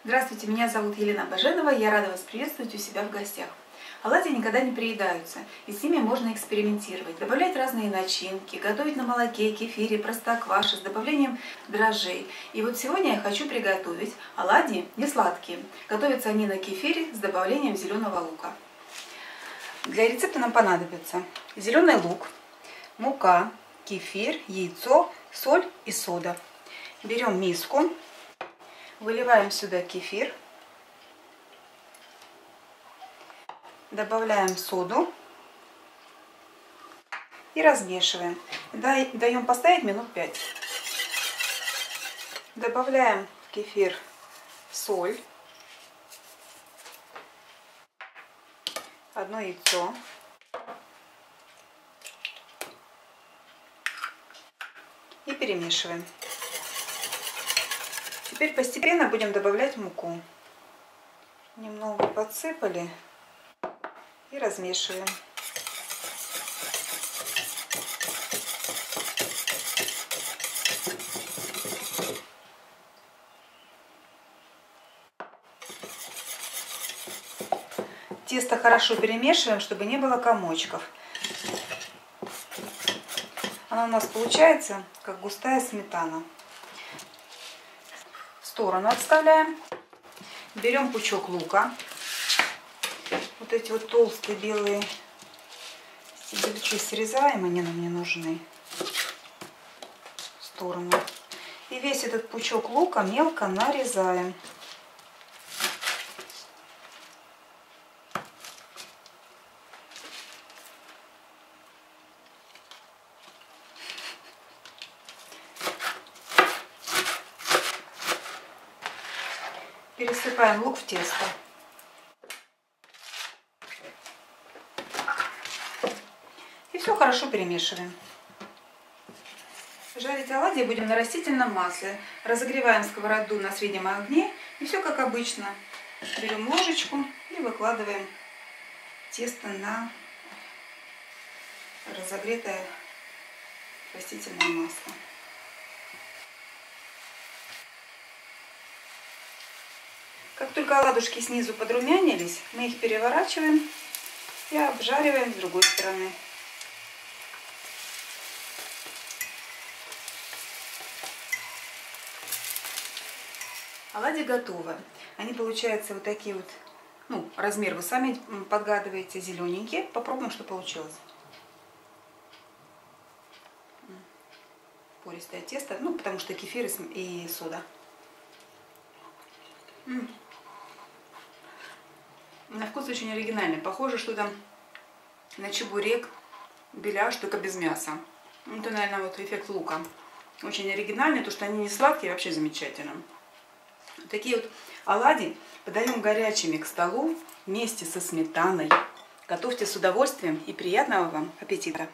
Здравствуйте, меня зовут Елена Баженова, я рада вас приветствовать у себя в гостях. Оладьи никогда не приедаются, и с ними можно экспериментировать, добавлять разные начинки, готовить на молоке, кефире, простокваше с добавлением дрожжей. И вот сегодня я хочу приготовить оладьи несладкие. Готовятся они на кефире с добавлением зеленого лука. Для рецепта нам понадобится зеленый лук, мука, кефир, яйцо, соль и сода. Берем миску. Выливаем сюда кефир, добавляем соду и размешиваем. Даем постоять минут 5. Добавляем в кефир соль, одно яйцо, и перемешиваем. Теперь постепенно будем добавлять муку. Немного подсыпали и размешиваем. Тесто хорошо перемешиваем, чтобы не было комочков. Оно у нас получается как густая сметана. В сторону отставляем. Берем пучок лука. Вот эти вот толстые белые стебельки срезаем, они нам не нужны. В сторону. И весь этот пучок лука мелко нарезаем. Пересыпаем лук в тесто. И все хорошо перемешиваем. Жарить оладьи будем на растительном масле. Разогреваем сковороду на среднем огне. И все как обычно. Берем ложечку и выкладываем тесто на разогретое растительное масло. Как только оладушки снизу подрумянились, мы их переворачиваем и обжариваем с другой стороны. Оладьи готовы. Они получаются вот такие вот, размер вы сами подгадываете, зелененькие. Попробуем, что получилось. Пористое тесто, потому что кефир и сода. На вкус очень оригинальный. Похоже что-то на чебурек, беляш, только без мяса. Это, наверное, вот эффект лука. Очень оригинальный, то что они не сладкие, вообще замечательно. Такие вот оладьи подаем горячими к столу вместе со сметаной. Готовьте с удовольствием и приятного вам аппетита!